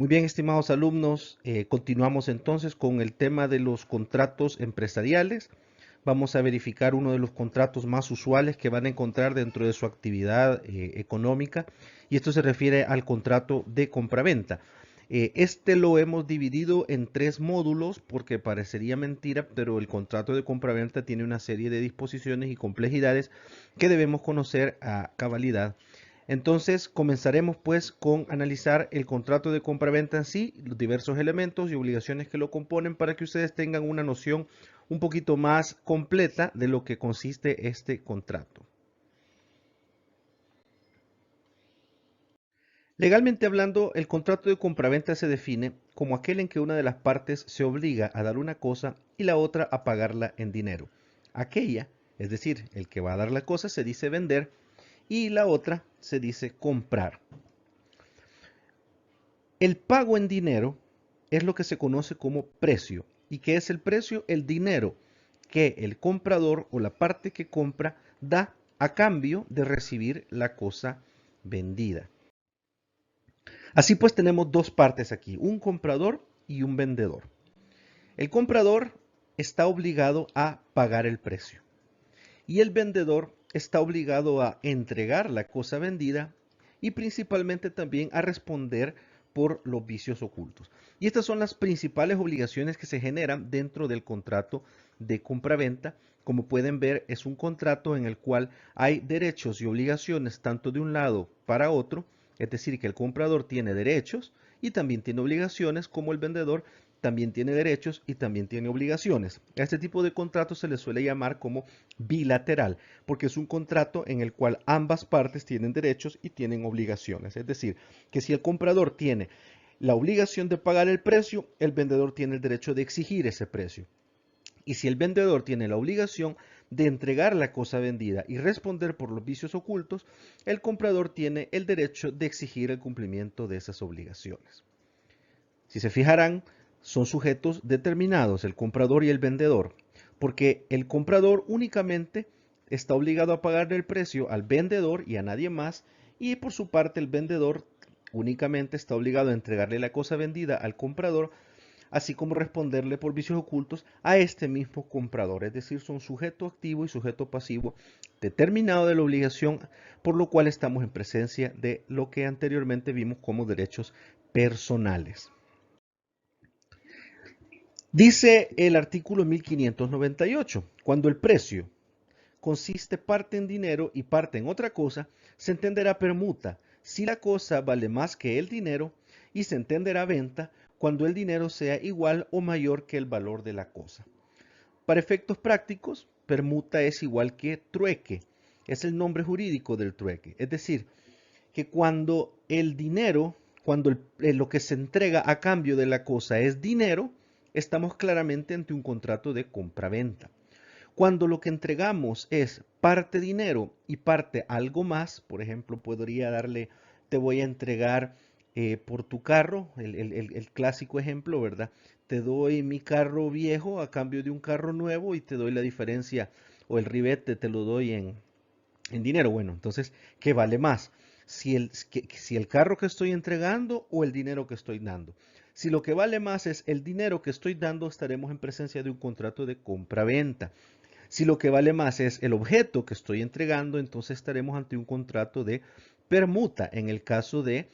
Muy bien, estimados alumnos, continuamos entonces con el tema de los contratos empresariales. Vamos a verificar uno de los contratos más usuales que van a encontrar dentro de su actividad económica, y esto se refiere al contrato de compraventa. Este lo hemos dividido en tres módulos porque parecería mentira, pero el contrato de compraventa tiene una serie de disposiciones y complejidades que debemos conocer a cabalidad. Entonces comenzaremos pues con analizar el contrato de compraventa en sí, los diversos elementos y obligaciones que lo componen para que ustedes tengan una noción un poquito más completa de lo que consiste este contrato. Legalmente hablando, el contrato de compraventa se define como aquel en que una de las partes se obliga a dar una cosa y la otra a pagarla en dinero. Aquella, es decir, el que va a dar la cosa se dice vender y la otra se dice comprar. El pago en dinero es lo que se conoce como precio. ¿Y qué es el precio? El dinero que el comprador o la parte que compra da a cambio de recibir la cosa vendida. Así pues tenemos dos partes aquí, un comprador y un vendedor. El comprador está obligado a pagar el precio y el vendedor está obligado a entregar la cosa vendida y principalmente también a responder por los vicios ocultos. Y estas son las principales obligaciones que se generan dentro del contrato de compraventa. Como pueden ver, es un contrato en el cual hay derechos y obligaciones tanto de un lado para otro, es decir, que el comprador tiene derechos y también tiene obligaciones, como el vendedor también tiene derechos y también tiene obligaciones. A este tipo de contrato se le suele llamar como bilateral, porque es un contrato en el cual ambas partes tienen derechos y tienen obligaciones. Es decir, que si el comprador tiene la obligación de pagar el precio, el vendedor tiene el derecho de exigir ese precio. Y si el vendedor tiene la obligación de entregar la cosa vendida y responder por los vicios ocultos, el comprador tiene el derecho de exigir el cumplimiento de esas obligaciones. Si se fijarán, son sujetos determinados, el comprador y el vendedor, porque el comprador únicamente está obligado a pagarle el precio al vendedor y a nadie más, y por su parte el vendedor únicamente está obligado a entregarle la cosa vendida al comprador, así como responderle por vicios ocultos a este mismo comprador. Es decir, son sujeto activo y sujeto pasivo determinado de la obligación, por lo cual estamos en presencia de lo que anteriormente vimos como derechos personales. Dice el artículo 1598, cuando el precio consiste parte en dinero y parte en otra cosa, se entenderá permuta si la cosa vale más que el dinero, y se entenderá venta cuando el dinero sea igual o mayor que el valor de la cosa. Para efectos prácticos, permuta es igual que trueque, es el nombre jurídico del trueque, es decir, que cuando el dinero, cuando lo que se entrega a cambio de la cosa es dinero, estamos claramente ante un contrato de compraventa. Cuando lo que entregamos es parte dinero y parte algo más, por ejemplo, podría darle, te voy a entregar por tu carro, el clásico ejemplo, ¿verdad? Te doy mi carro viejo a cambio de un carro nuevo y te doy la diferencia o el ribete te lo doy en dinero. Bueno, entonces, ¿qué vale más? Si el carro que estoy entregando o el dinero que estoy dando. Si lo que vale más es el dinero que estoy dando, estaremos en presencia de un contrato de compra-venta. Si lo que vale más es el objeto que estoy entregando, entonces estaremos ante un contrato de permuta en el caso de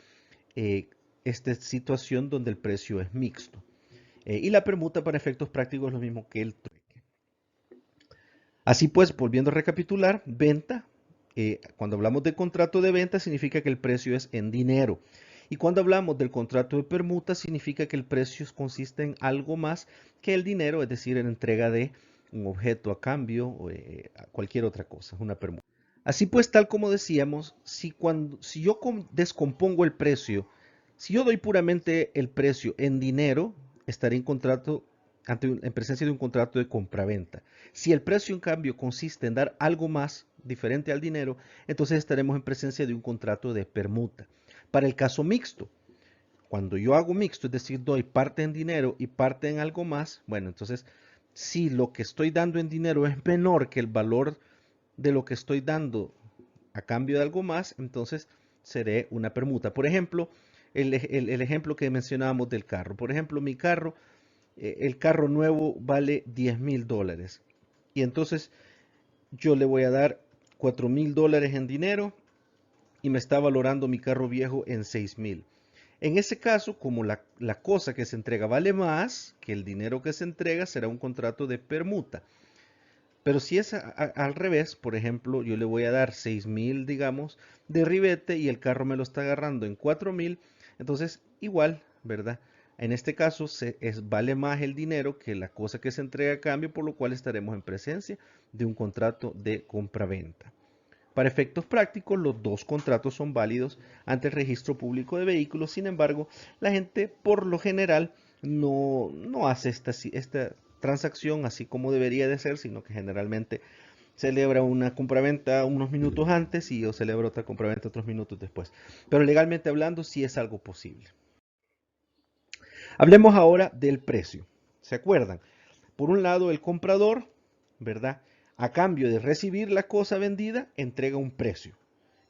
esta situación donde el precio es mixto. Y la permuta para efectos prácticos es lo mismo que el trueque. Así pues, volviendo a recapitular, venta, cuando hablamos de contrato de venta significa que el precio es en dinero. Y cuando hablamos del contrato de permuta significa que el precio consiste en algo más que el dinero, es decir, en entrega de un objeto a cambio o cualquier otra cosa, una permuta. Así pues, tal como decíamos, si yo descompongo el precio, si yo doy puramente el precio en dinero, estaré en contrato en presencia de un contrato de compraventa. Si el precio en cambio consiste en dar algo más diferente al dinero, entonces estaremos en presencia de un contrato de permuta. Para el caso mixto, cuando yo hago mixto, es decir, doy parte en dinero y parte en algo más, bueno, entonces si lo que estoy dando en dinero es menor que el valor de lo que estoy dando a cambio de algo más, entonces seré una permuta. Por ejemplo, el ejemplo que mencionábamos del carro. Por ejemplo, mi carro, el carro nuevo vale $10,000. Y entonces yo le voy a dar $4,000 en dinero y me está valorando mi carro viejo en 6,000. En ese caso, como la cosa que se entrega vale más que el dinero que se entrega, será un contrato de permuta. Pero si es al revés, por ejemplo, yo le voy a dar 6,000, digamos, de ribete y el carro me lo está agarrando en 4,000, entonces igual, ¿verdad? En este caso vale más el dinero que la cosa que se entrega a cambio, por lo cual estaremos en presencia de un contrato de compraventa. Para efectos prácticos, los dos contratos son válidos ante el registro público de vehículos. Sin embargo, la gente por lo general no hace esta transacción así como debería de ser, sino que generalmente celebra una compraventa unos minutos antes y o celebra otra compraventa otros minutos después. Pero legalmente hablando, sí es algo posible. Hablemos ahora del precio. ¿Se acuerdan? Por un lado, el comprador, ¿verdad? A cambio de recibir la cosa vendida, entrega un precio.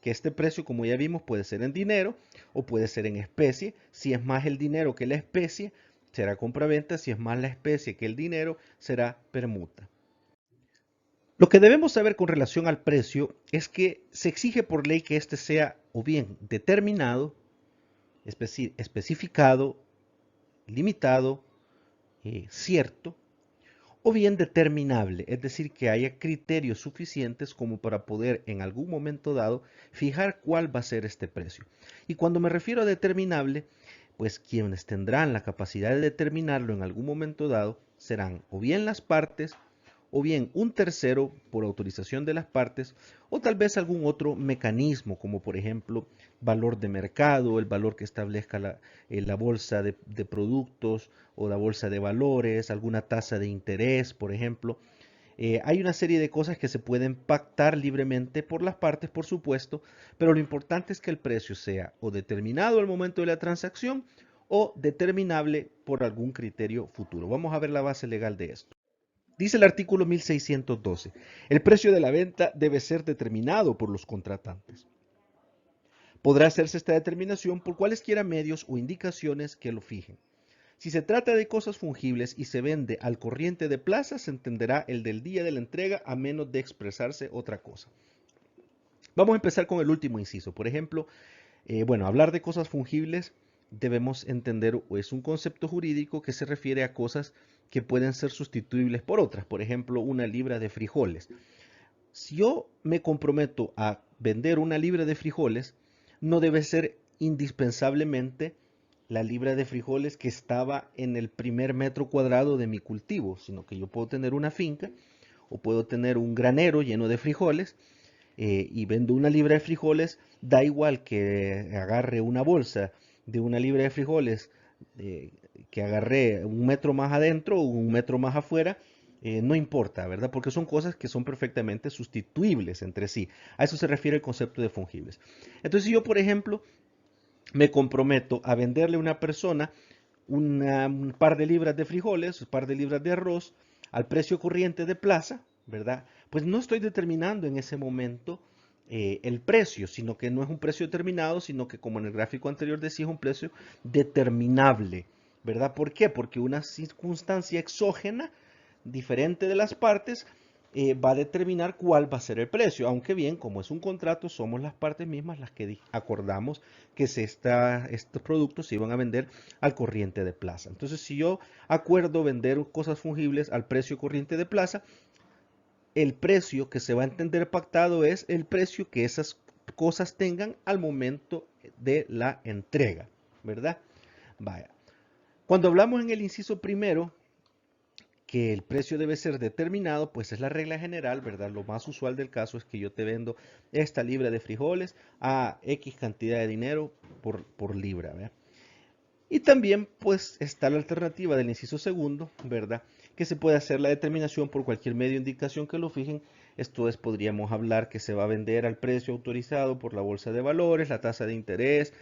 Que este precio, como ya vimos, puede ser en dinero o puede ser en especie. Si es más el dinero que la especie, será compraventa. Si es más la especie que el dinero, será permuta. Lo que debemos saber con relación al precio es que se exige por ley que éste sea o bien determinado, especificado, limitado, cierto, o bien determinable, es decir, que haya criterios suficientes como para poder en algún momento dado fijar cuál va a ser este precio. Y cuando me refiero a determinable, pues quienes tendrán la capacidad de determinarlo en algún momento dado serán o bien las partes, o bien un tercero por autorización de las partes, o tal vez algún otro mecanismo, como por ejemplo valor de mercado, el valor que establezca la bolsa de productos o la bolsa de valores, alguna tasa de interés, por ejemplo. Hay una serie de cosas que se pueden pactar libremente por las partes, por supuesto, pero lo importante es que el precio sea o determinado al momento de la transacción o determinable por algún criterio futuro. Vamos a ver la base legal de esto. Dice el artículo 1612, el precio de la venta debe ser determinado por los contratantes. Podrá hacerse esta determinación por cualesquiera medios o indicaciones que lo fijen. Si se trata de cosas fungibles y se vende al corriente de plaza, se entenderá el del día de la entrega a menos de expresarse otra cosa. Vamos a empezar con el último inciso. Por ejemplo, bueno, hablar de cosas fungibles debemos entender, es un concepto jurídico que se refiere a cosas que pueden ser sustituibles por otras. Por ejemplo, una libra de frijoles. Si yo me comprometo a vender una libra de frijoles, no debe ser indispensablemente la libra de frijoles que estaba en el primer metro cuadrado de mi cultivo, sino que yo puedo tener una finca o puedo tener un granero lleno de frijoles y vendo una libra de frijoles, da igual que agarre una bolsa de una libra de frijoles eh, que agarré un metro más adentro o un metro más afuera, no importa, ¿verdad? Porque son cosas que son perfectamente sustituibles entre sí. A eso se refiere el concepto de fungibles. Entonces, si yo, por ejemplo, me comprometo a venderle a una persona un par de libras de frijoles, un par de libras de arroz al precio corriente de plaza, ¿verdad? Pues no estoy determinando en ese momento el precio, sino que no es un precio determinado, sino que como en el gráfico anterior decía, es un precio determinable, ¿verdad? ¿Por qué? Porque una circunstancia exógena, diferente de las partes, va a determinar cuál va a ser el precio, aunque bien, como es un contrato, somos las partes mismas las que acordamos que estos productos se iban a vender al corriente de plaza. Entonces, si yo acuerdo vender cosas fungibles al precio corriente de plaza, el precio que se va a entender pactado es el precio que esas cosas tengan al momento de la entrega, ¿verdad? Vaya. Cuando hablamos en el inciso primero, que el precio debe ser determinado, pues es la regla general, ¿verdad? Lo más usual del caso es que yo te vendo esta libra de frijoles a X cantidad de dinero por libra, ¿verdad? Y también pues está la alternativa del inciso segundo, ¿verdad? Que se puede hacer la determinación por cualquier medio de indicación que lo fijen. Esto es, podríamos hablar que se va a vender al precio autorizado por la bolsa de valores, la tasa de interés,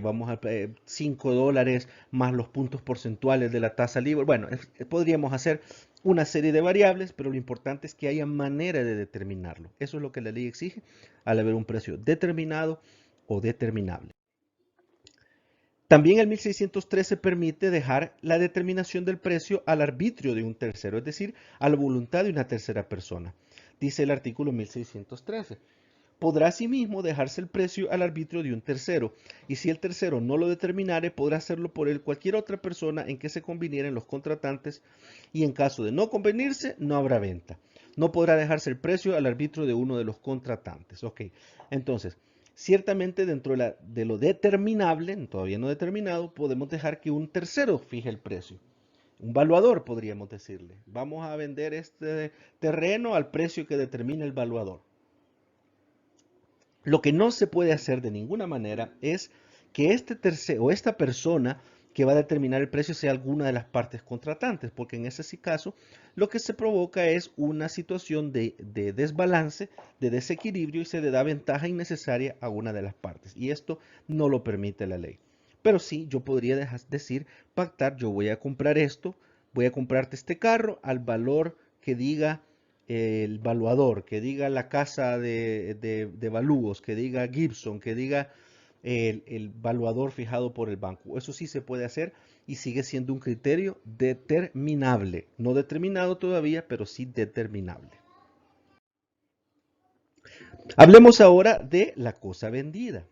vamos a $5 más los puntos porcentuales de la tasa libre. Bueno, podríamos hacer una serie de variables, pero lo importante es que haya manera de determinarlo. Eso es lo que la ley exige al haber un precio determinado o determinable. También el 1613 permite dejar la determinación del precio al arbitrio de un tercero, es decir, a la voluntad de una tercera persona. Dice el artículo 1613. Podrá asimismo dejarse el precio al arbitrio de un tercero, y si el tercero no lo determinare, podrá hacerlo por él cualquier otra persona en que se convinieren los contratantes, y en caso de no convenirse, no habrá venta. No podrá dejarse el precio al arbitrio de uno de los contratantes. Ok, entonces, ciertamente dentro de lo determinable, todavía no determinado, podemos dejar que un tercero fije el precio. Un valuador, podríamos decirle. Vamos a vender este terreno al precio que determina el valuador. Lo que no se puede hacer de ninguna manera es que este tercero o esta persona que va a determinar el precio sea alguna de las partes contratantes, porque en ese caso lo que se provoca es una situación de desbalance, de desequilibrio, y se le da ventaja innecesaria a una de las partes. Y esto no lo permite la ley. Pero sí, yo podría decir, pactar, yo voy a comprar esto, voy a comprarte este carro al valor que diga el valuador, que diga la casa de valúos, que diga Gibson, que diga el valuador fijado por el banco. Eso sí se puede hacer y sigue siendo un criterio determinable. No determinado todavía, pero sí determinable. Hablemos ahora de la cosa vendida.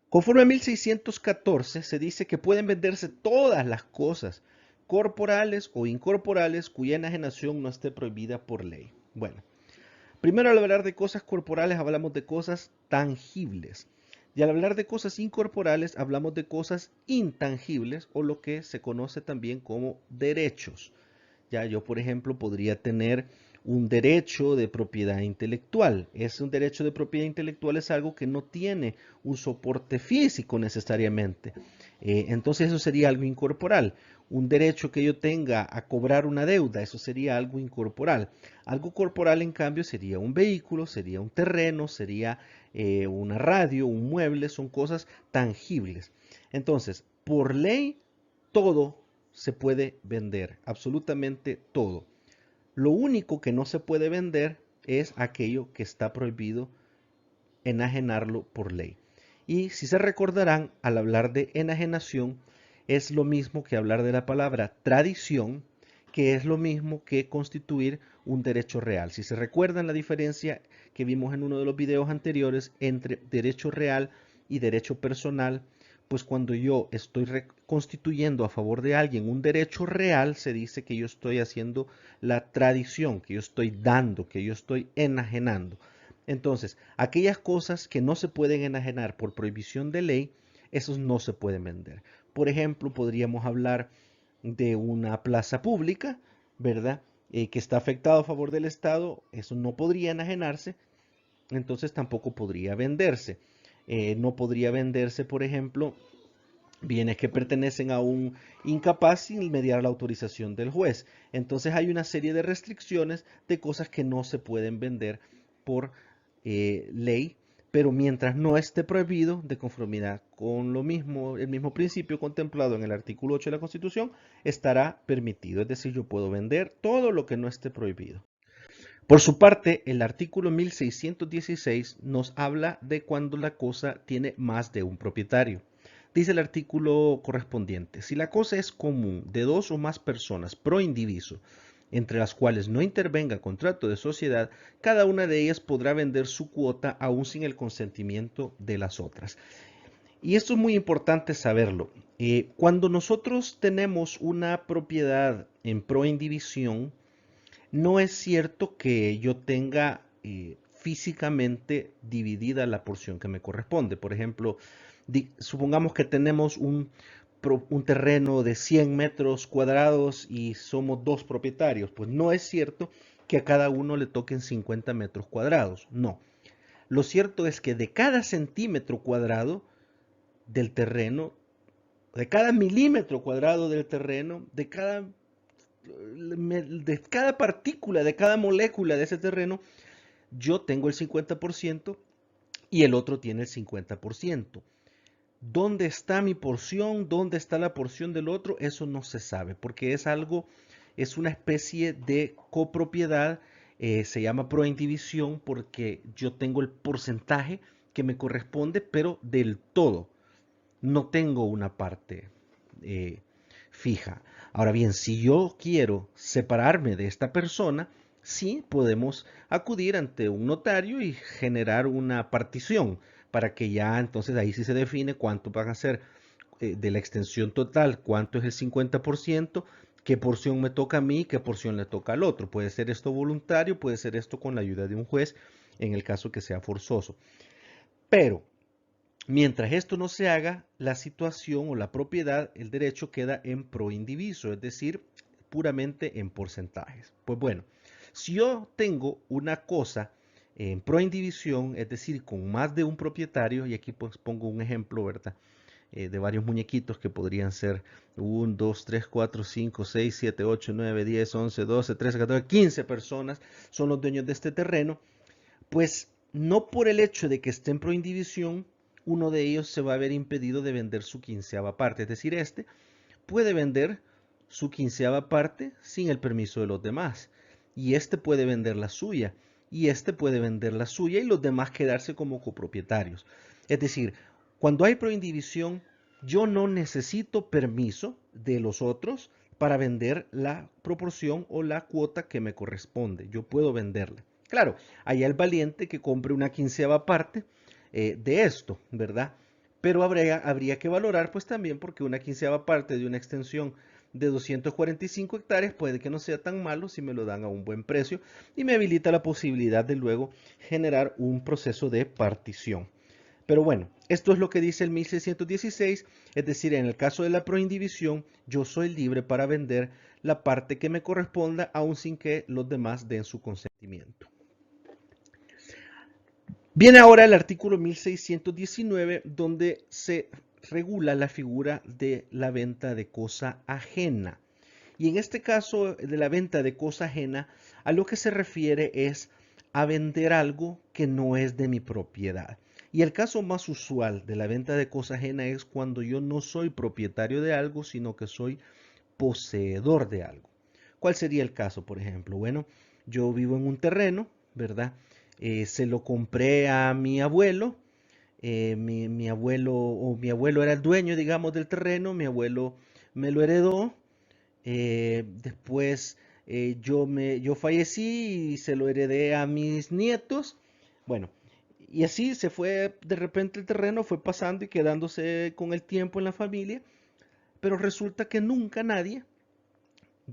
Conforme a 1614 se dice que pueden venderse todas las cosas corporales o incorporales cuya enajenación no esté prohibida por ley. Bueno, primero al hablar de cosas corporales hablamos de cosas tangibles. Y al hablar de cosas incorporales hablamos de cosas intangibles o lo que se conoce también como derechos. Ya yo, por ejemplo, podría tener un derecho de propiedad intelectual. Es un derecho de propiedad intelectual, es algo que no tiene un soporte físico necesariamente. Entonces eso sería algo incorporal. Un derecho que yo tenga a cobrar una deuda, eso sería algo incorporal. Algo corporal, en cambio, sería un vehículo, sería un terreno, sería una radio, un mueble, son cosas tangibles. Entonces, por ley, todo se puede vender, absolutamente todo. Lo único que no se puede vender es aquello que está prohibido enajenarlo por ley. Y si se recordarán, al hablar de enajenación, es lo mismo que hablar de la palabra tradición, que es lo mismo que constituir un derecho real. Si se recuerdan la diferencia que vimos en uno de los videos anteriores entre derecho real y derecho personal, pues cuando yo estoy constituyendo a favor de alguien un derecho real, se dice que yo estoy haciendo la tradición, que yo estoy dando, que yo estoy enajenando. Entonces, aquellas cosas que no se pueden enajenar por prohibición de ley, esos no se pueden vender. Por ejemplo, podríamos hablar de una plaza pública, ¿verdad? Que está afectado a favor del Estado, eso no podría enajenarse, entonces tampoco podría venderse. No podría venderse, por ejemplo, bienes que pertenecen a un incapaz sin mediar la autorización del juez. Entonces hay una serie de restricciones de cosas que no se pueden vender por ley, pero mientras no esté prohibido de conformidad con lo mismo, el mismo principio contemplado en el artículo 8 de la Constitución, estará permitido. Es decir, yo puedo vender todo lo que no esté prohibido. Por su parte, el artículo 1616 nos habla de cuando la cosa tiene más de un propietario. Dice el artículo correspondiente, si la cosa es común de dos o más personas pro indiviso, entre las cuales no intervenga contrato de sociedad, cada una de ellas podrá vender su cuota aún sin el consentimiento de las otras. Y esto es muy importante saberlo. Cuando nosotros tenemos una propiedad en pro indivisión, no es cierto que yo tenga físicamente dividida la porción que me corresponde. Por ejemplo, supongamos que tenemos un terreno de 100 metros cuadrados y somos dos propietarios. Pues no es cierto que a cada uno le toquen 50 metros cuadrados. No. Lo cierto es que de cada centímetro cuadrado del terreno, de cada milímetro cuadrado del terreno, de cada partícula, de cada molécula de ese terreno, yo tengo el 50% y el otro tiene el 50%. ¿Dónde está mi porción? ¿Dónde está la porción del otro? Eso no se sabe, porque es una especie de copropiedad, se llama proindivisión porque yo tengo el porcentaje que me corresponde, pero del todo. No tengo una parte fija. Ahora bien, si yo quiero separarme de esta persona, sí podemos acudir ante un notario y generar una partición para que ya entonces ahí sí se define cuánto van a ser de la extensión total, cuánto es el 50%, qué porción me toca a mí, qué porción le toca al otro. Puede ser esto voluntario, puede ser esto con la ayuda de un juez en el caso que sea forzoso. Pero mientras esto no se haga, la situación o la propiedad, el derecho queda en pro indiviso, es decir, puramente en porcentajes. Pues bueno, si yo tengo una cosa en pro indivisión, es decir, con más de un propietario, y aquí pues pongo un ejemplo, ¿verdad? De varios muñequitos que podrían ser 1, 2, 3, 4, 5, 6, 7, 8, 9, 10, 11, 12, 13, 14, 15 personas son los dueños de este terreno, pues no por el hecho de que esté en proindivisión, uno de ellos se va a ver impedido de vender su quinceava parte. Es decir, este puede vender su quinceava parte sin el permiso de los demás. Y este puede vender la suya. Y este puede vender la suya y los demás quedarse como copropietarios. Es decir, cuando hay proindivisión, yo no necesito permiso de los otros para vender la proporción o la cuota que me corresponde. Yo puedo venderla. Claro, hay el valiente que compre una quinceava parte de esto, ¿verdad? Pero habría que valorar pues también porque una quinceava parte de una extensión de 245 hectáreas puede que no sea tan malo si me lo dan a un buen precio y me habilita la posibilidad de luego generar un proceso de partición. Pero bueno, esto es lo que dice el 1616, es decir, en el caso de la proindivisión, yo soy libre para vender la parte que me corresponda aun sin que los demás den su consentimiento. Viene ahora el artículo 1619, donde se regula la figura de la venta de cosa ajena. Y en este caso de la venta de cosa ajena, a lo que se refiere es a vender algo que no es de mi propiedad. Y el caso más usual de la venta de cosa ajena es cuando yo no soy propietario de algo, sino que soy poseedor de algo. ¿Cuál sería el caso, por ejemplo? Bueno, yo vivo en un terreno, ¿verdad? Se lo compré a mi abuelo. Mi abuelo o mi abuelo era el dueño, digamos, del terreno. Mi abuelo me lo heredó. Después yo fallecí y se lo heredé a mis nietos. Bueno, y así se fue, de repente el terreno fue pasando y quedándose con el tiempo en la familia, pero resulta que nunca nadie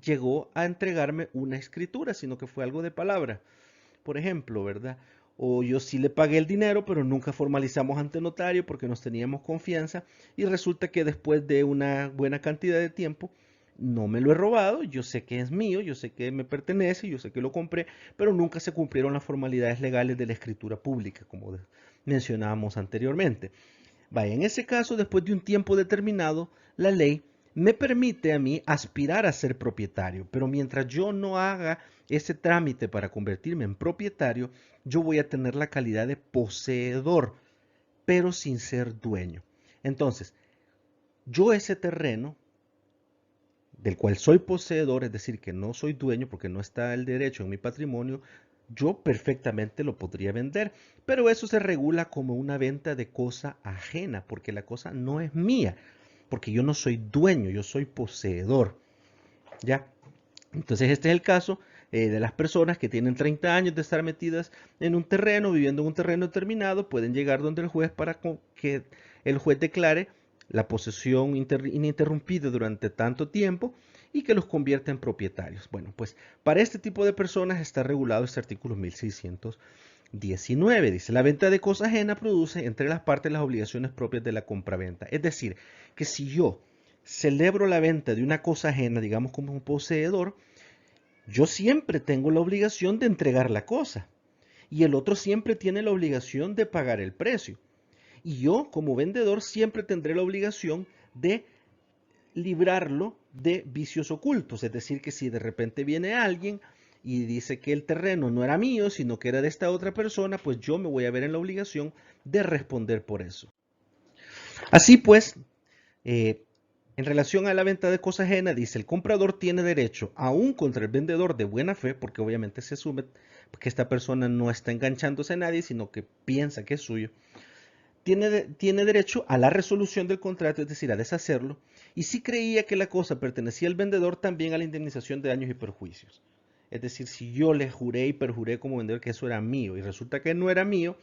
llegó a entregarme una escritura, sino que fue algo de palabra, por ejemplo, ¿verdad? O yo sí le pagué el dinero, pero nunca formalizamos ante notario porque nos teníamos confianza y resulta que después de una buena cantidad de tiempo no me lo he robado, yo sé que es mío, yo sé que me pertenece, yo sé que lo compré, pero nunca se cumplieron las formalidades legales de la escritura pública, como mencionábamos anteriormente. Vaya, en ese caso, después de un tiempo determinado, la ley me permite a mí aspirar a ser propietario, pero mientras yo no haga ese trámite para convertirme en propietario, yo voy a tener la calidad de poseedor, pero sin ser dueño. Entonces, yo ese terreno del cual soy poseedor, es decir, que no soy dueño porque no está el derecho en mi patrimonio, yo perfectamente lo podría vender, pero eso se regula como una venta de cosa ajena, porque la cosa no es mía, porque yo no soy dueño, yo soy poseedor, ¿ya? Entonces este es el caso de las personas que tienen 30 años de estar metidas en un terreno, viviendo en un terreno determinado, pueden llegar donde el juez para que el juez declare la posesión ininterrumpida durante tanto tiempo y que los convierta en propietarios. Bueno, pues para este tipo de personas está regulado este artículo 1619. Dice, la venta de cosa ajena produce entre las partes las obligaciones propias de la compraventa. Es decir, que si yo celebro la venta de una cosa ajena, digamos como un poseedor, yo siempre tengo la obligación de entregar la cosa y el otro siempre tiene la obligación de pagar el precio. Y yo como vendedor siempre tendré la obligación de librarlo de vicios ocultos. Es decir, que si de repente viene alguien y dice que el terreno no era mío, sino que era de esta otra persona, pues yo me voy a ver en la obligación de responder por eso. Así pues, eh, en relación a la venta de cosa ajena, dice, el comprador tiene derecho, aún contra el vendedor de buena fe, porque obviamente se asume que esta persona no está enganchándose a nadie, sino que piensa que es suyo, tiene derecho a la resolución del contrato, es decir, a deshacerlo, y si creía que la cosa pertenecía al vendedor, también a la indemnización de daños y perjuicios. Es decir, si yo le juré y perjuré como vendedor que eso era mío y resulta que no era mío,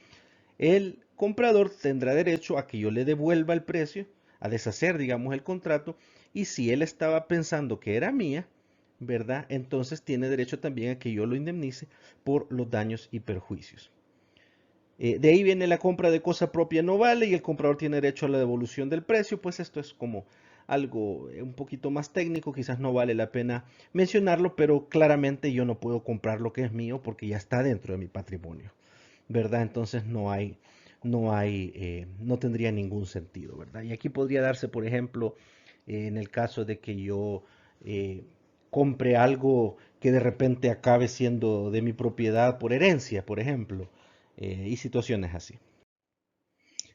el comprador tendrá derecho a que yo le devuelva el precio, a deshacer, digamos, el contrato, y si él estaba pensando que era mía, ¿verdad? Entonces tiene derecho también a que yo lo indemnice por los daños y perjuicios. De ahí viene la compra de cosa propia no vale y el comprador tiene derecho a la devolución del precio, pues esto es como algo un poquito más técnico, quizás no vale la pena mencionarlo, pero claramente yo no puedo comprar lo que es mío porque ya está dentro de mi patrimonio, ¿verdad? Entonces no tendría ningún sentido, ¿verdad? Y aquí podría darse, por ejemplo, en el caso de que yo eh, compre algo que de repente acabe siendo de mi propiedad por herencia, por ejemplo, y situaciones así.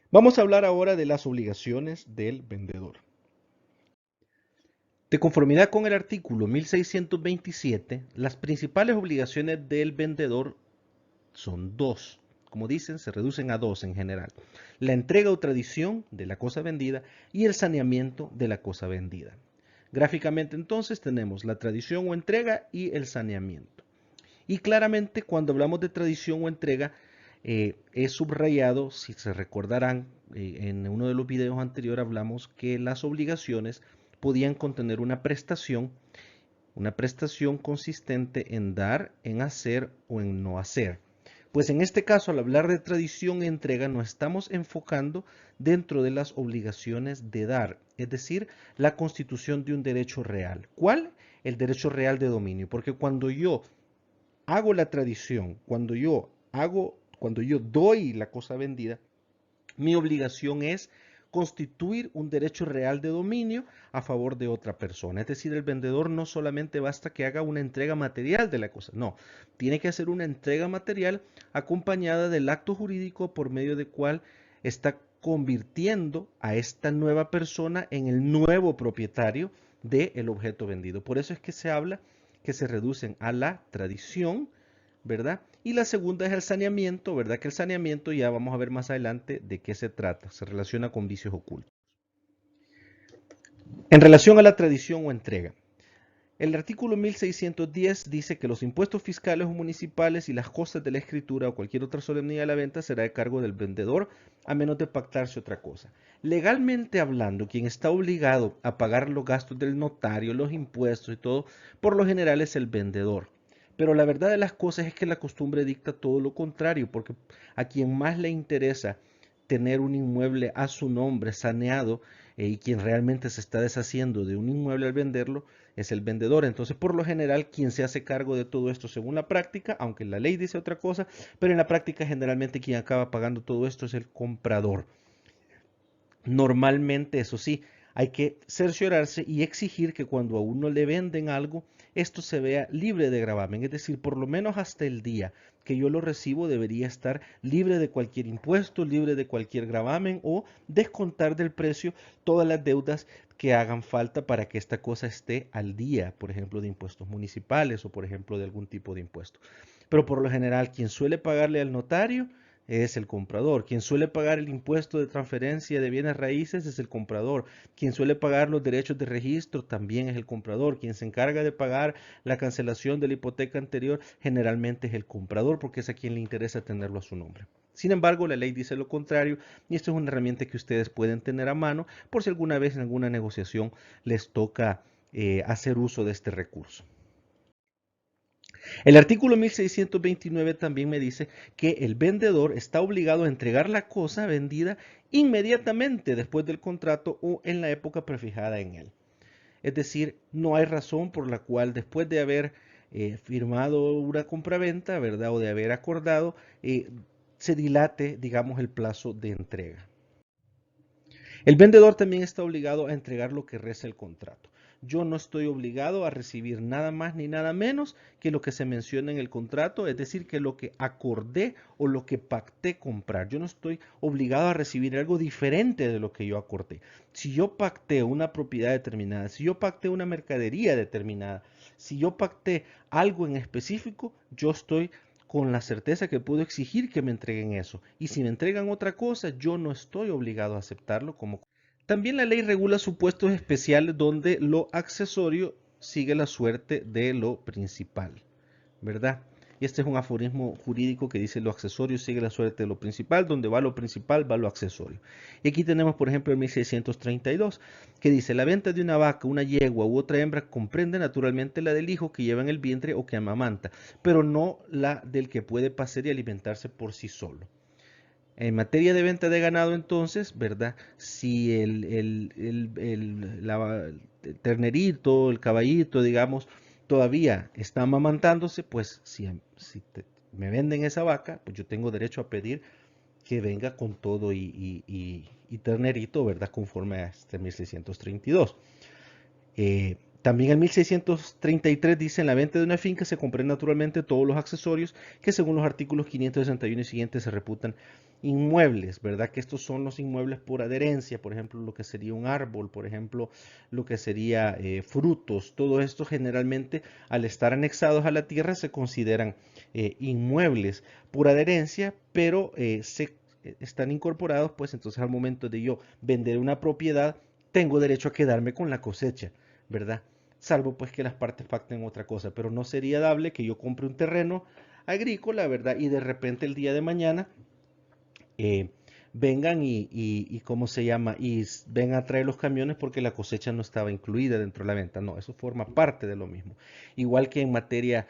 Vamos a hablar ahora de las obligaciones del vendedor. De conformidad con el artículo 1627, las principales obligaciones del vendedor son dos. Como dicen, se reducen a dos en general. La entrega o tradición de la cosa vendida y el saneamiento de la cosa vendida. Gráficamente entonces tenemos la tradición o entrega y el saneamiento. Y claramente cuando hablamos de tradición o entrega, es subrayado, si se recordarán, en uno de los videos anteriores hablamos que las obligaciones podían contener una prestación consistente en dar, en hacer o en no hacer. Pues en este caso, al hablar de tradición e entrega, nos estamos enfocando dentro de las obligaciones de dar, es decir, la constitución de un derecho real. ¿Cuál? El derecho real de dominio, porque cuando yo hago la tradición, cuando yo doy la cosa vendida, mi obligación es constituir un derecho real de dominio a favor de otra persona. Es decir, el vendedor no solamente basta que haga una entrega material de la cosa, no, tiene que hacer una entrega material acompañada del acto jurídico por medio del cual está convirtiendo a esta nueva persona en el nuevo propietario del objeto vendido. Por eso es que se habla que se reducen a la tradición, ¿verdad? Y la segunda es el saneamiento, ¿verdad? Que el saneamiento ya vamos a ver más adelante de qué se trata. Se relaciona con vicios ocultos. En relación a la tradición o entrega, el artículo 1610 dice que los impuestos fiscales o municipales y las costas de la escritura o cualquier otra solemnidad de la venta será de cargo del vendedor a menos de pactarse otra cosa. Legalmente hablando, quien está obligado a pagar los gastos del notario, los impuestos y todo, por lo general es el vendedor. Pero la verdad de las cosas es que la costumbre dicta todo lo contrario, porque a quien más le interesa tener un inmueble a su nombre saneado y quien realmente se está deshaciendo de un inmueble al venderlo es el vendedor. Entonces, por lo general, quien se hace cargo de todo esto según la práctica, aunque la ley dice otra cosa, pero en la práctica generalmente quien acaba pagando todo esto es el comprador. Normalmente, eso sí, hay que cerciorarse y exigir que cuando a uno le venden algo, esto se vea libre de gravamen, es decir, por lo menos hasta el día que yo lo recibo debería estar libre de cualquier impuesto, libre de cualquier gravamen o descontar del precio todas las deudas que hagan falta para que esta cosa esté al día, por ejemplo, de impuestos municipales o por ejemplo de algún tipo de impuesto. Pero por lo general, quien suele pagarle al notario es el comprador. Quien suele pagar el impuesto de transferencia de bienes raíces es el comprador. Quien suele pagar los derechos de registro también es el comprador. Quien se encarga de pagar la cancelación de la hipoteca anterior generalmente es el comprador porque es a quien le interesa tenerlo a su nombre. Sin embargo, la ley dice lo contrario y esto es una herramienta que ustedes pueden tener a mano por si alguna vez en alguna negociación les toca hacer uso de este recurso. El artículo 1629 también me dice que el vendedor está obligado a entregar la cosa vendida inmediatamente después del contrato o en la época prefijada en él. Es decir, no hay razón por la cual después de haber firmado una compraventa, ¿verdad? O de haber acordado, se dilate, digamos, el plazo de entrega. El vendedor también está obligado a entregar lo que reza el contrato. Yo no estoy obligado a recibir nada más ni nada menos que lo que se menciona en el contrato, es decir, que lo que acordé o lo que pacté comprar. Yo no estoy obligado a recibir algo diferente de lo que yo acordé. Si yo pacté una propiedad determinada, si yo pacté una mercadería determinada, si yo pacté algo en específico, yo estoy con la certeza que puedo exigir que me entreguen eso. Y si me entregan otra cosa, yo no estoy obligado a aceptarlo como... También la ley regula supuestos especiales donde lo accesorio sigue la suerte de lo principal, ¿verdad? Y este es un aforismo jurídico que dice lo accesorio sigue la suerte de lo principal, donde va lo principal va lo accesorio. Y aquí tenemos, por ejemplo, el 1632, que dice la venta de una vaca, una yegua u otra hembra comprende naturalmente la del hijo que lleva en el vientre o que amamanta, pero no la del que puede pacer y alimentarse por sí solo. En materia de venta de ganado, entonces, ¿verdad? Si el ternerito, el caballito, digamos, todavía está amamantándose, pues me venden esa vaca, pues yo tengo derecho a pedir que venga con todo y ternerito, ¿verdad? Conforme a este 1632. También en 1633 dice, en la venta de una finca se comprenden naturalmente todos los accesorios que según los artículos 561 y siguientes se reputan inmuebles, ¿verdad? Que estos son los inmuebles por adherencia, por ejemplo, lo que sería un árbol, por ejemplo, lo que sería frutos, todo esto generalmente al estar anexados a la tierra se consideran inmuebles por adherencia, pero están incorporados, pues entonces al momento de yo vender una propiedad, tengo derecho a quedarme con la cosecha, ¿verdad? Salvo pues que las partes pacten otra cosa, pero no sería dable que yo compre un terreno agrícola, ¿verdad? Y de repente el día de mañana eh, vengan y ¿cómo se llama? Y vengan a traer los camiones porque la cosecha no estaba incluida dentro de la venta. No, eso forma parte de lo mismo. Igual que en materia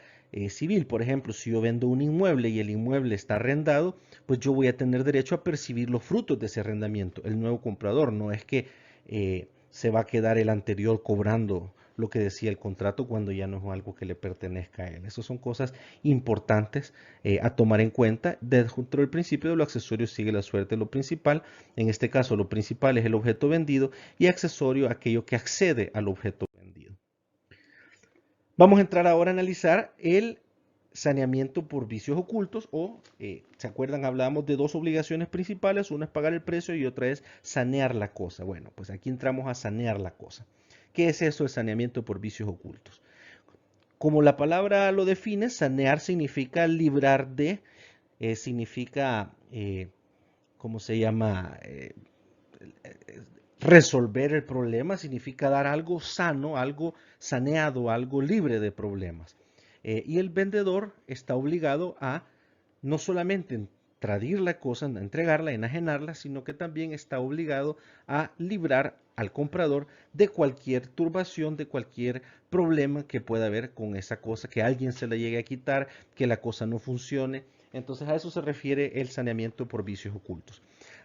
civil, por ejemplo, si yo vendo un inmueble y el inmueble está arrendado, pues yo voy a tener derecho a percibir los frutos de ese arrendamiento. El nuevo comprador no es que se va a quedar el anterior cobrando lo que decía el contrato cuando ya no es algo que le pertenezca a él. Esas son cosas importantes a tomar en cuenta. Dentro del principio de lo accesorio sigue la suerte de lo principal. En este caso, lo principal es el objeto vendido y accesorio aquello que accede al objeto vendido. Vamos a entrar ahora a analizar el saneamiento por vicios ocultos o, ¿se acuerdan? Hablábamos de dos obligaciones principales, una es pagar el precio y otra es sanear la cosa. Bueno, pues aquí entramos a sanear la cosa. ¿Qué es eso de saneamiento por vicios ocultos? Como la palabra lo define, sanear significa librar de, significa, ¿cómo se llama? Resolver el problema, significa dar algo sano, algo saneado, algo libre de problemas. Y el vendedor está obligado a no solamente tradir la cosa, entregarla, enajenarla, sino que también está obligado a librar al comprador de cualquier turbación, de cualquier problema que pueda haber con esa cosa, que alguien se la llegue a quitar, que la cosa no funcione. Entonces a eso se refiere el saneamiento por vicios ocultos.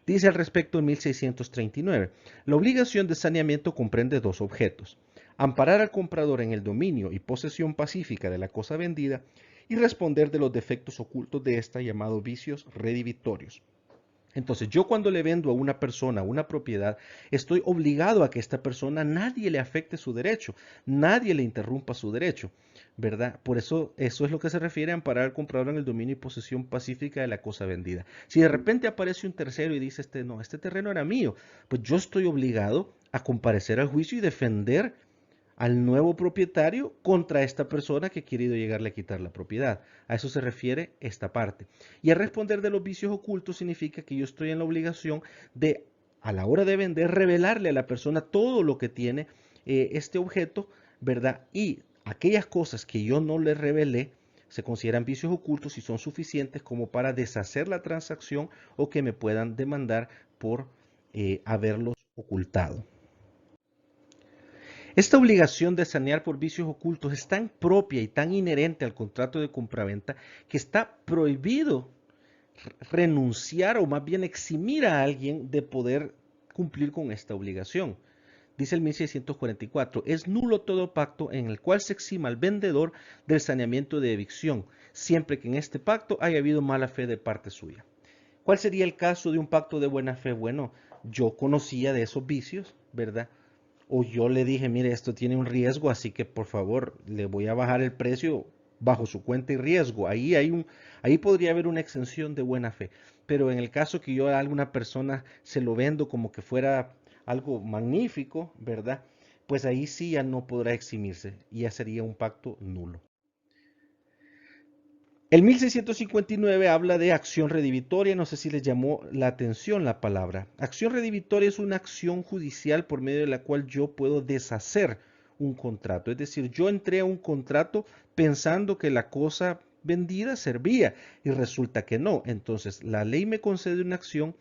Dice al respecto en 1639, la obligación de saneamiento comprende dos objetos: amparar al comprador en el dominio y posesión pacífica de la cosa vendida y responder de los defectos ocultos de esta, llamados vicios redivitorios. Entonces, yo cuando le vendo a una persona una propiedad, estoy obligado a que esta persona nadie le afecte su derecho, nadie le interrumpa su derecho, ¿verdad? Por eso, eso es lo que se refiere a amparar al comprador en el dominio y posesión pacífica de la cosa vendida. Si de repente aparece un tercero y dice, no, este terreno era mío, pues yo estoy obligado a comparecer al juicio y defender al nuevo propietario contra esta persona que ha querido llegarle a quitar la propiedad. A eso se refiere esta parte. Y a responder de los vicios ocultos significa que yo estoy en la obligación de, a la hora de vender, revelarle a la persona todo lo que tiene este objeto, ¿verdad? Y aquellas cosas que yo no le revelé se consideran vicios ocultos y son suficientes como para deshacer la transacción o que me puedan demandar por haberlos ocultado. Esta obligación de sanear por vicios ocultos es tan propia y tan inherente al contrato de compraventa que está prohibido renunciar o más bien eximir a alguien de poder cumplir con esta obligación. Dice el 1644, es nulo todo pacto en el cual se exima al vendedor del saneamiento de evicción, siempre que en este pacto haya habido mala fe de parte suya. ¿Cuál sería el caso de un pacto de buena fe? Bueno, yo conocía de esos vicios, ¿verdad? O yo le dije, mire, esto tiene un riesgo, así que por favor le voy a bajar el precio bajo su cuenta y riesgo. Ahí podría haber una exención de buena fe. Pero en el caso que yo a alguna persona se lo vendo como que fuera algo magnífico, ¿verdad? Pues ahí sí ya no podrá eximirse y ya sería un pacto nulo. El 1659 habla de acción redivitoria, no sé si les llamó la atención la palabra. Acción redivitoria es una acción judicial por medio de la cual yo puedo deshacer un contrato. Es decir, yo entré a un contrato pensando que la cosa vendida servía y resulta que no. Entonces, la ley me concede una acción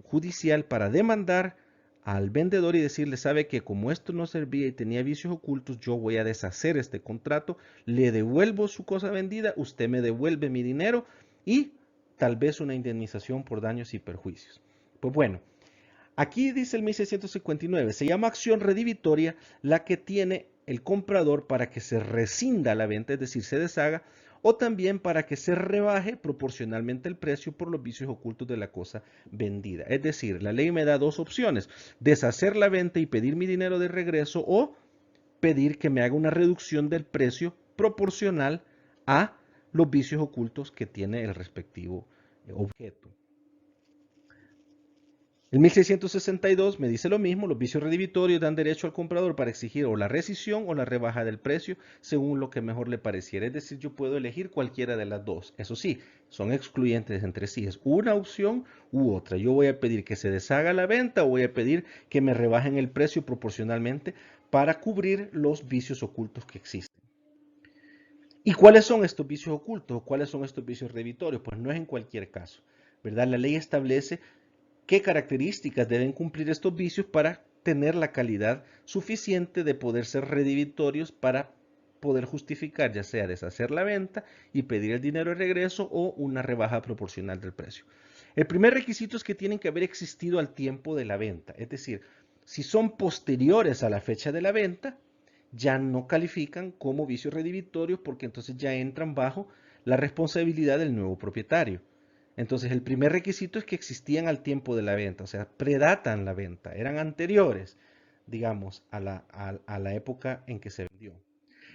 judicial para demandar al vendedor y decirle, sabe que como esto no servía y tenía vicios ocultos, yo voy a deshacer este contrato, le devuelvo su cosa vendida, usted me devuelve mi dinero y tal vez una indemnización por daños y perjuicios. Pues bueno, aquí dice el 1659, se llama acción redivitoria la que tiene el comprador para que se rescinda la venta, es decir, se deshaga, o también para que se rebaje proporcionalmente el precio por los vicios ocultos de la cosa vendida. Es decir, la ley me da dos opciones, deshacer la venta y pedir mi dinero de regreso o pedir que me haga una reducción del precio proporcional a los vicios ocultos que tiene el respectivo objeto. El 1662 me dice lo mismo, los vicios redivitorios dan derecho al comprador para exigir o la rescisión o la rebaja del precio según lo que mejor le pareciera. Es decir, yo puedo elegir cualquiera de las dos. Eso sí, son excluyentes entre sí. Es una opción u otra. Yo voy a pedir que se deshaga la venta o voy a pedir que me rebajen el precio proporcionalmente para cubrir los vicios ocultos que existen. ¿Y cuáles son estos vicios ocultos o cuáles son estos vicios redivitorios? Pues no es en cualquier caso, ¿verdad? La ley establece qué características deben cumplir estos vicios para tener la calidad suficiente de poder ser redivitorios para poder justificar ya sea deshacer la venta y pedir el dinero de regreso o una rebaja proporcional del precio. El primer requisito es que tienen que haber existido al tiempo de la venta, es decir, si son posteriores a la fecha de la venta, ya no califican como vicios redivitorios porque entonces ya entran bajo la responsabilidad del nuevo propietario. Entonces, el primer requisito es que existían al tiempo de la venta, o sea, predatan la venta, eran anteriores, digamos, a la época en que se vendió.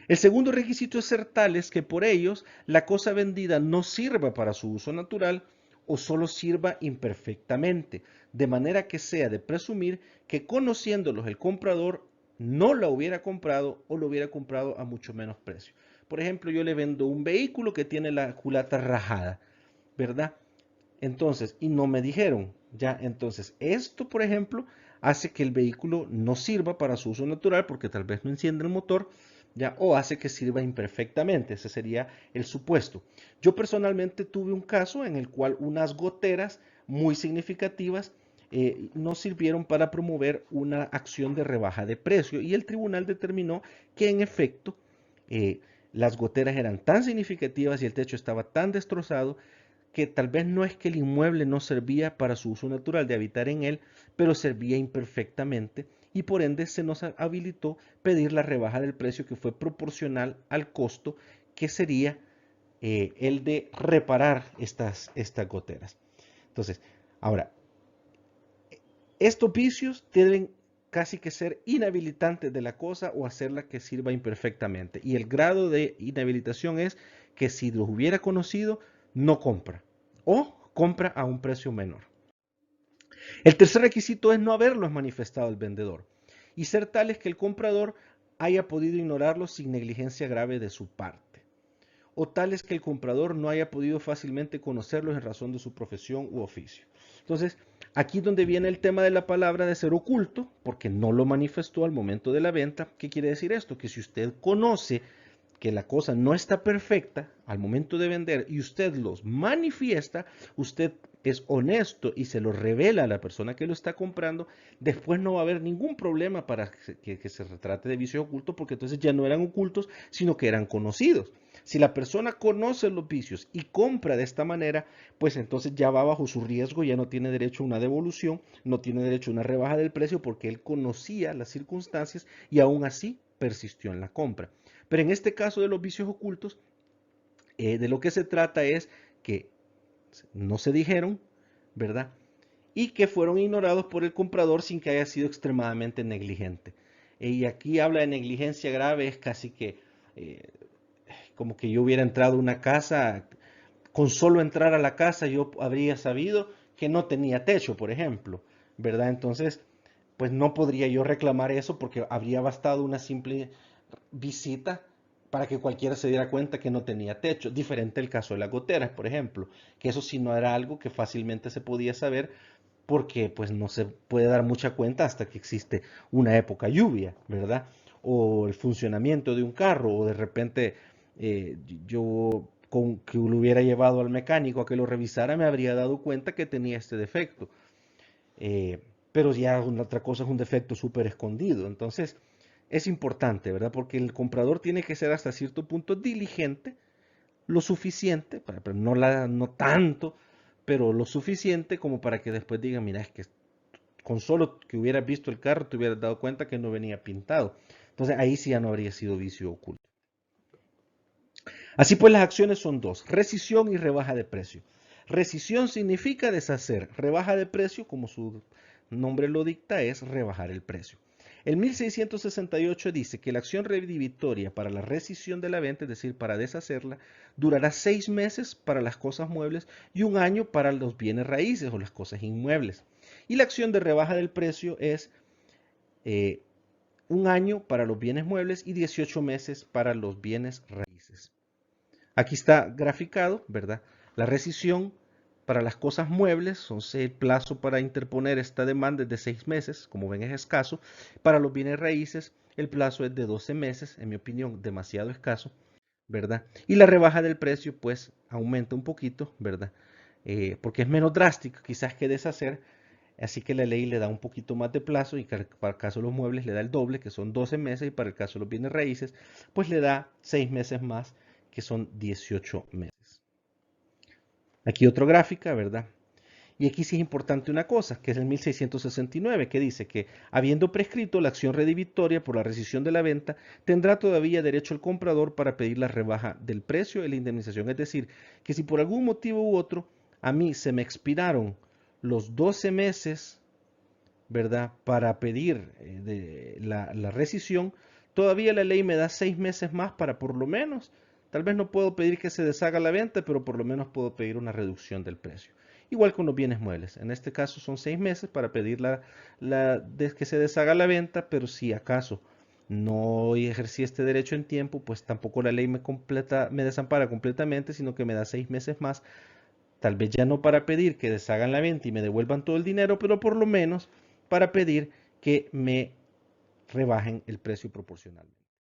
El segundo requisito es ser tales que por ellos la cosa vendida no sirva para su uso natural o solo sirva imperfectamente, de manera que sea de presumir que conociéndolos el comprador no la hubiera comprado o lo hubiera comprado a mucho menos precio. Por ejemplo, yo le vendo un vehículo que tiene la culata rajada, ¿verdad? Entonces, y no me dijeron, ya, entonces, esto, por ejemplo, hace que el vehículo no sirva para su uso natural porque tal vez no enciende el motor, ya, o hace que sirva imperfectamente. Ese sería el supuesto. Yo personalmente tuve un caso en el cual unas goteras muy significativas no sirvieron para promover una acción de rebaja de precio y el tribunal determinó que en efecto las goteras eran tan significativas y el techo estaba tan destrozado que tal vez no es que el inmueble no servía para su uso natural de habitar en él, pero servía imperfectamente y por ende se nos habilitó pedir la rebaja del precio que fue proporcional al costo que sería el de reparar estas goteras. Entonces, ahora, estos vicios deben casi que ser inhabilitantes de la cosa o hacerla que sirva imperfectamente. Y el grado de inhabilitación es que si los hubiera conocido, no compra o compra a un precio menor. El tercer requisito es no haberlos manifestado el vendedor y ser tales que el comprador haya podido ignorarlos sin negligencia grave de su parte o tales que el comprador no haya podido fácilmente conocerlos en razón de su profesión u oficio. Entonces, aquí es donde viene el tema de la palabra de ser oculto, porque no lo manifestó al momento de la venta. ¿Qué quiere decir esto? Que si usted conoce que la cosa no está perfecta al momento de vender y usted los manifiesta, usted es honesto y se lo revela a la persona que lo está comprando, después no va a haber ningún problema para que se retrate de vicio oculto porque entonces ya no eran ocultos, sino que eran conocidos. Si la persona conoce los vicios y compra de esta manera, pues entonces ya va bajo su riesgo, ya no tiene derecho a una devolución, no tiene derecho a una rebaja del precio porque él conocía las circunstancias y aún así persistió en la compra. Pero en este caso de los vicios ocultos, de lo que se trata es que no se dijeron, ¿verdad? Y que fueron ignorados por el comprador sin que haya sido extremadamente negligente. Y aquí habla de negligencia grave, es casi que como que yo hubiera entrado a una casa, con solo entrar a la casa yo habría sabido que no tenía techo, por ejemplo, ¿verdad? Entonces, pues no podría yo reclamar eso porque habría bastado una simple visita para que cualquiera se diera cuenta que no tenía techo. Diferente el caso de las goteras, por ejemplo, que eso sí no era algo que fácilmente se podía saber porque pues no se puede dar mucha cuenta hasta que existe una época lluvia, ¿verdad? O el funcionamiento de un carro, o de repente yo con que lo hubiera llevado al mecánico a que lo revisara me habría dado cuenta que tenía este defecto. Eh, pero ya una otra cosa es un defecto súper escondido. Entonces, es importante, ¿verdad? Porque el comprador tiene que ser hasta cierto punto diligente, lo suficiente, pero no tanto, pero lo suficiente como para que después diga, mira, es que con solo que hubieras visto el carro te hubieras dado cuenta que no venía pintado. Entonces ahí sí ya no habría sido vicio oculto. Así pues las acciones son dos, rescisión y rebaja de precio. Rescisión significa deshacer, rebaja de precio, como su nombre lo dicta, es rebajar el precio. El 1668 dice que la acción redivitoria para la rescisión de la venta, es decir, para deshacerla, durará 6 meses para las cosas muebles y 1 año para los bienes raíces o las cosas inmuebles. Y la acción de rebaja del precio es 1 año para los bienes muebles y 18 meses para los bienes raíces. Aquí está graficado, ¿verdad? La rescisión para las cosas muebles, el plazo para interponer esta demanda es de 6 meses, como ven es escaso. Para los bienes raíces, el plazo es de 12 meses, en mi opinión, demasiado escaso, ¿verdad? Y la rebaja del precio, pues, aumenta un poquito, ¿verdad? Porque es menos drástico, quizás que deshacer, así que la ley le da un poquito más de plazo y para el caso de los muebles le da el doble, que son 12 meses, y para el caso de los bienes raíces, pues le da 6 meses más, que son 18 meses. Aquí otra gráfica, ¿verdad? Y aquí sí es importante una cosa, que es el 1669, que dice que, habiendo prescrito la acción redivitoria por la rescisión de la venta, tendrá todavía derecho el comprador para pedir la rebaja del precio y la indemnización. Es decir, que si por algún motivo u otro a mí se me expiraron los 12 meses, ¿verdad? Para pedir la rescisión, todavía la ley me da 6 meses más para por lo menos, tal vez no puedo pedir que se deshaga la venta, pero por lo menos puedo pedir una reducción del precio. Igual con los bienes muebles. En este caso son 6 meses para pedir que se deshaga la venta, pero si acaso no ejercí este derecho en tiempo, pues tampoco la ley me desampara completamente, sino que me da 6 meses más. Tal vez ya no para pedir que deshagan la venta y me devuelvan todo el dinero, pero por lo menos para pedir que me rebajen el precio proporcionalmente.